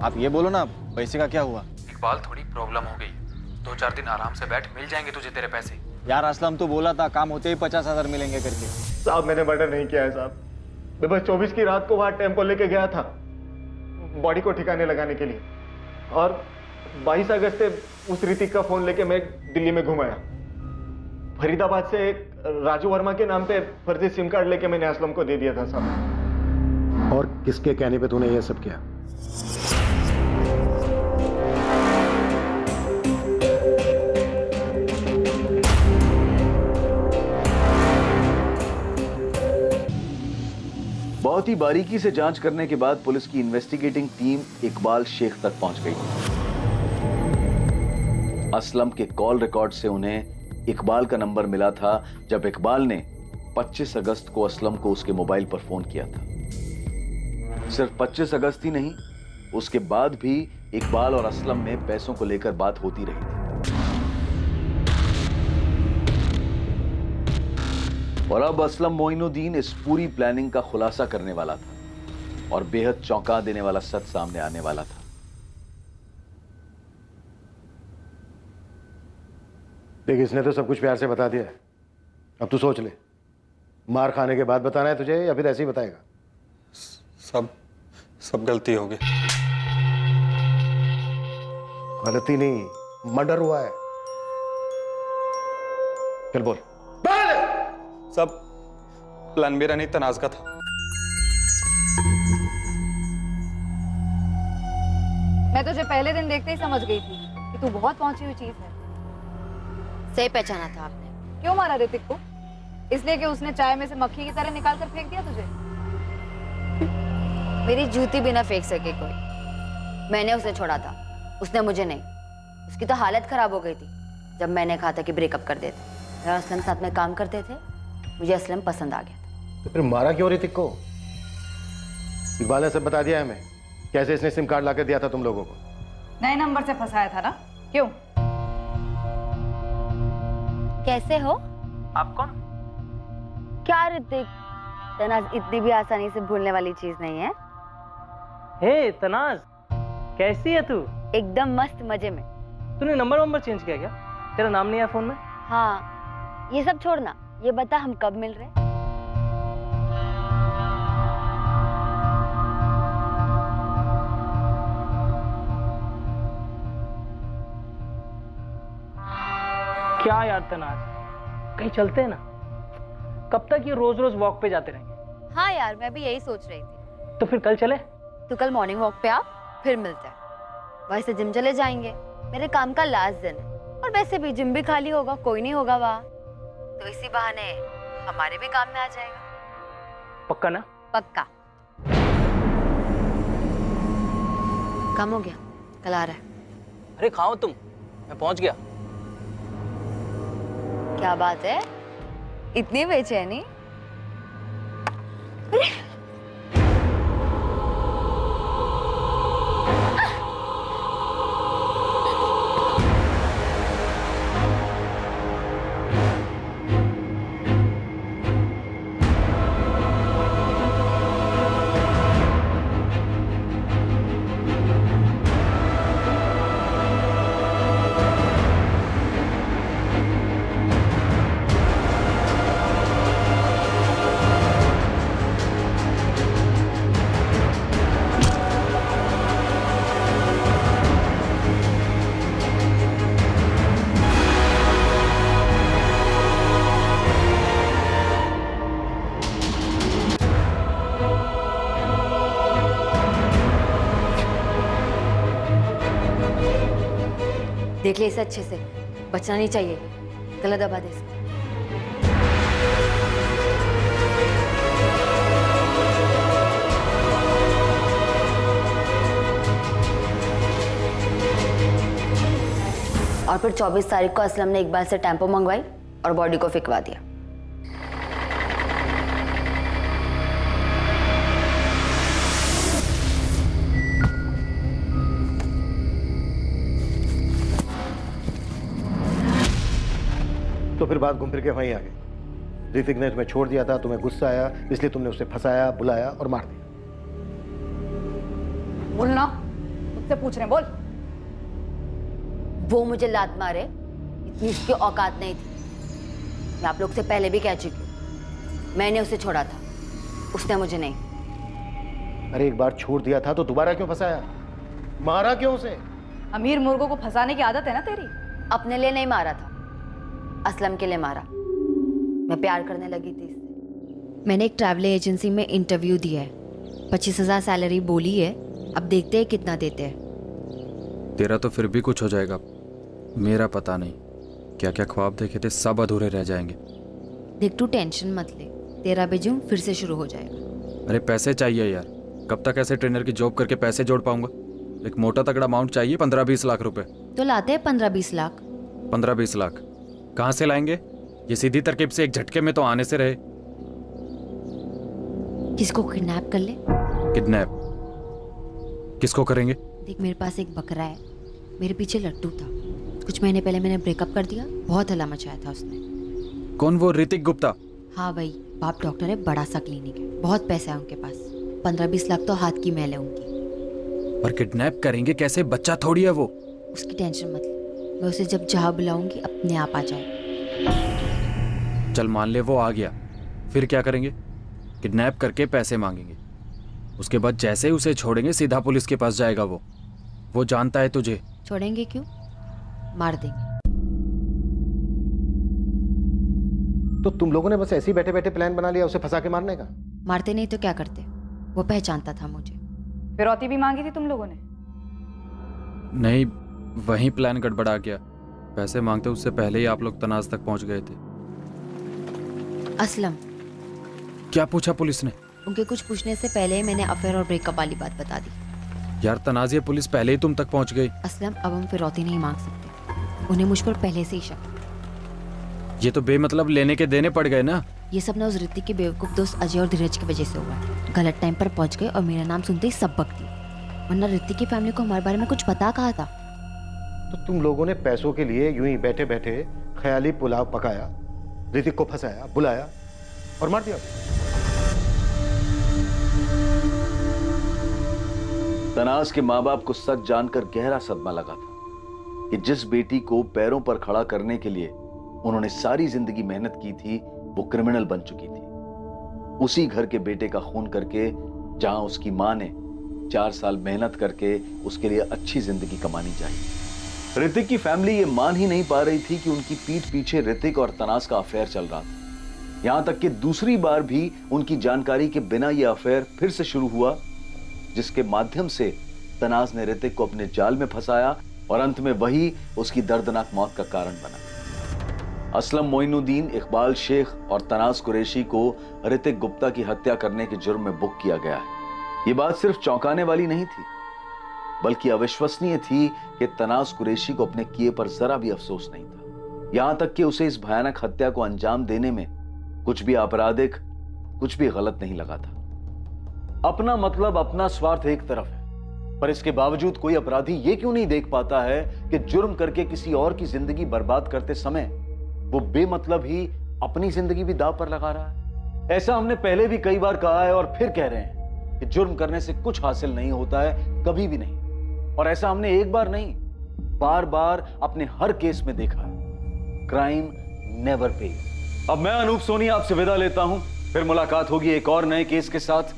आप ये बोलो ना, पैसे का क्या हुआ? इकबाल थोड़ी प्रॉब्लम हो गई, 2-4 दिन आराम से बैठ, मिल जाएंगे तुझे तेरे पैसे। यार असलम तो बोला था काम होते ही 50,000 मिलेंगे करके। साहब मैंने मर्डर नहीं किया है साहब, मैं बस 24 की रात को वहां टेम्पो लेके गया था बॉडी को ठिकाने लगाने के लिए, और 22 अगस्त से उस ऋतिक का फोन लेके मैं दिल्ली में घुमाया। फरीदाबाद से एक राजू वर्मा के नाम पे फर्जी सिम कार्ड लेके मैंने असलम को दे दिया था साहब। और किसके कहने पे तूने ये सब किया? बहुत ही बारीकी से जांच करने के बाद पुलिस की इन्वेस्टिगेटिंग टीम इकबाल शेख तक पहुंच गई। असलम के कॉल रिकॉर्ड से उन्हें इकबाल का नंबर मिला था जब इकबाल ने 25 अगस्त को असलम को उसके मोबाइल पर फोन किया था। सिर्फ 25 अगस्त ही नहीं, उसके बाद भी इकबाल और असलम में पैसों को लेकर बात होती रही थी। और अब असलम मोइनुद्दीन इस पूरी प्लानिंग का खुलासा करने वाला था और बेहद चौंका देने वाला सच सामने आने वाला था। देख, इसने तो सब कुछ प्यार से बता दिया है, अब तू सोच ले, मार खाने के बाद बताना है तुझे या फिर ऐसे ही बताएगा? सब गलती हो गई। गलती नहीं, मर्डर हुआ है। चल बोल। प्लान मेरा नहीं तनाज का था। मैं तुझे पहले दिन देखते ही समझ गई थी कि तू बहुत पहुंची हुई चीज है। सही पहचाना था आपने। क्यों मारा ऋतिक को? इसलिए कि उसने चाय में से मक्खी की तरह निकाल कर फेंक दिया तुझे? मेरी जूती भी ना फेंक सके कोई। मैंने उसे छोड़ा था, उसने मुझे नहीं। उसकी तो हालत खराब हो गई थी जब मैंने कहा था कि ब्रेकअप कर देते। मैं और असलम साथ में काम करते थे, मुझे असलम पसंद आ गया था। तो फिर मारा क्यों ऋतिक को? इकबाल ने सब बता दिया हमें, कैसे इसने सिम कार्ड लाकर दिया था तुम लोगों को। नए नंबर से फंसाया था ना? क्यों? कैसे हो आप? कौन? क्या ऋतिक, तनाज इतनी भी आसानी से भूलने वाली चीज नहीं है। हे तनाज, कैसी है तू? एकदम मस्त, मजे में। तूने नंबर चेंज किया क्या? तेरा नाम नहीं है फोन में? हाँ, ये सब छोड़ना, ये बता हम कब मिल रहे? क्या यार तनाज, कहीं चलते हैं ना? कब तक ये रोज रोज वॉक पे जाते रहेंगे? हाँ यार, मैं भी यही सोच रही थी। तो फिर कल चले? तू कल मॉर्निंग वॉक पे आ, फिर मिलते हैं। वैसे जिम चले जाएंगे, मेरे काम का लास्ट दिन है, और वैसे भी जिम भी खाली होगा, कोई नहीं होगा वहाँ, तो इसी बहाने हमारे भी काम में आ जाएगा। पक्का ना? पक्का। कम हो गया, कल आ रहा है। अरे खाओ तुम, मैं पहुंच गया। क्या बात है, इतनी बेचैनी? देख ले इसे अच्छे से, बचना नहीं चाहिए। गला दबा दे इसको। और फिर 24 तारीख को असलम ने इकबाल से टेम्पो मंगवाई और बॉडी को फिकवा दिया। तो फिर बात घूम फिर के वहीं आ गई। ऋतिक ने तुम्हें छोड़ दिया था, तुम्हें गुस्सा आया, इसलिए तुमने उसे फंसाया, बुलाया और मार दिया। बोलना, मुझसे पूछ रहे, बोल। वो मुझे लात मारे, इतनी उसकी औकात नहीं थी। मैं आप लोग से पहले भी कह चुकी हूँ, मैंने उसे छोड़ा था, उसने मुझे नहीं। अरे एक बार छोड़ दिया था तो दोबारा क्यों फंसाया? मारा क्यों उसे? अमीर मुर्गों को फंसाने की आदत है ना तेरी। अपने लिए नहीं मारा था, असलम के लिए मारा। मैं प्यार करने लगी थी इससे। मैंने एक ट्रैवल एजेंसी में इंटरव्यू दिया है, 25,000 सैलरी बोली है, अब देखते हैं कितना देते हैं। तेरा तो फिर भी कुछ हो जाएगा, मेरा पता नहीं। क्या क्या ख्वाब देखे थे सब अधूरे रह जाएंगे। देख तू टेंशन मत ले, तेरा भी जिम फिर से शुरू हो जाएगा। अरे पैसे चाहिए यार, कब तक ऐसे ट्रेनर की जॉब करके पैसे जोड़ पाऊंगा? एक मोटा तगड़ा अमाउंट चाहिए, 15-20 लाख रुपए। तो लाते हैं 15-20 लाख। 15-20 लाख कहाँ से लाएंगे? ये सीधी तरकीब से एक झटके में तो आने से रहे। किसको किडनैप कर ले? किडनैप किसको करेंगे? देख मेरे पास एक बकरा है, मेरे पीछे लट्टू था। कुछ महीने पहले मैंने ब्रेकअप कर दिया, बहुत हल्ला मचाया था उसने। कौन वो ऋतिक गुप्ता? हाँ भाई, बाप डॉक्टर है, बड़ा सा क्लिनिक है, बहुत पैसा है उनके पास। 15-20 लाख तो हाथ की मैल है उनकी। पर किडनैप करेंगे कैसे? बच्चा थोड़ी है वो। उसकी टेंशन मत ले, मैं उसे जब जहाँ बुलाऊंगी अपने आप आ जाए। चल मान ले वो आ गया, फिर क्या करेंगे? किडनैप करके पैसे मांगेंगे, उसके बाद जैसे ही उसे छोड़ेंगे सीधा पुलिस के पास जाएगा। वो जानता है तुझे। छोड़ेंगे क्यों, मार देंगे। तो तुम लोगों ने बस ऐसे ही बैठे बैठे प्लान बना लिया उसे फंसा के मारने का? मारते नहीं तो क्या करते, वो पहचानता था मुझे। फिरौती भी मांगी थी तुम लोगों ने? नहीं, वहीं प्लान गड़बड़ा गया। पैसे मांगते उससे पहले ही आप लोग तनाज तक पहुंच गए थे। असलम, क्या पूछा पुलिस ने? उनके कुछ पूछने से पहले ही मैंने अफेयर और ब्रेकअप वाली बात बता दी। यार तनाज, ये पुलिस पहले ही तुम तक पहुंच गई। असलम, अब हम फिरौती नहीं मांग सकते, उन्हें मुझ पर पहले से ही शक। ये तो बेमतलब लेने के देने पड़ गए ना। ये सब ना उस ऋतिक के बेवकूफ दोस्त अजय और धीरज की वजह से हुआ है। गलत टाइम पर पहुंच गए और मेरा नाम सुनते ही सब बक दिए, वरना ऋतिक की फैमिली को हमारे बारे में कुछ पता कहा था। तो तुम लोगों ने पैसों के लिए यूं ही बैठे बैठे ख्याली पुलाव पकाया, ऋतिक को फंसाया, बुलाया और मार दिया। तनाज के माँ बाप को सच जानकर गहरा सदमा लगा था कि जिस बेटी को पैरों पर खड़ा करने के लिए उन्होंने सारी जिंदगी मेहनत की थी वो क्रिमिनल बन चुकी थी। उसी घर के बेटे का खून करके जहां उसकी मां ने 4 साल मेहनत करके उसके लिए अच्छी जिंदगी कमानी चाहिए। ऋतिक की फैमिली ये मान ही नहीं पा रही थी कि उनकी पीठ पीछे ऋतिक और तनाज का अफेयर चल रहा था। यहां तक कि दूसरी बार भी उनकी जानकारी के बिना यह अफेयर फिर से शुरू हुआ, जिसके माध्यम से तनाज ने ऋतिक को अपने जाल में फंसाया और अंत में वही उसकी दर्दनाक मौत का कारण बना। असलम मोइनुद्दीन, इकबाल शेख और तनाज कुरैशी को ऋतिक गुप्ता की हत्या करने के जुर्म में बुक किया गया है। ये बात सिर्फ चौंकाने वाली नहीं थी, बल्कि अविश्वसनीय थी कि तनाज कुरैशी को अपने किए पर जरा भी अफसोस नहीं था। यहां तक कि उसे इस भयानक हत्या को अंजाम देने में कुछ भी आपराधिक, कुछ भी गलत नहीं लगा था। अपना मतलब, अपना स्वार्थ एक तरफ है, पर इसके बावजूद कोई अपराधी ये क्यों नहीं देख पाता है कि जुर्म करके किसी और की जिंदगी बर्बाद करते समय वो बेमतलब ही अपनी जिंदगी भी दांव पर लगा रहा है। ऐसा हमने पहले भी कई बार कहा है और फिर कह रहे हैं कि जुर्म करने से कुछ हासिल नहीं होता है, कभी भी नहीं। और ऐसा हमने एक बार नहीं, बार बार अपने हर केस में देखा है। Crime never page. अब मैं अनूप सोनी आपसे विदा लेता हूं, फिर मुलाकात होगी एक और नए केस के साथ।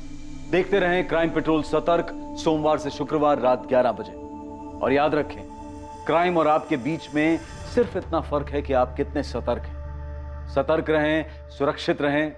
देखते रहें क्राइम पेट्रोल सतर्क, सोमवार से शुक्रवार रात 11 बजे। और याद रखें, क्राइम और आपके बीच में सिर्फ इतना फर्क है कि आप कितने सतर्क हैं। सतर्क रहें, सुरक्षित रहें,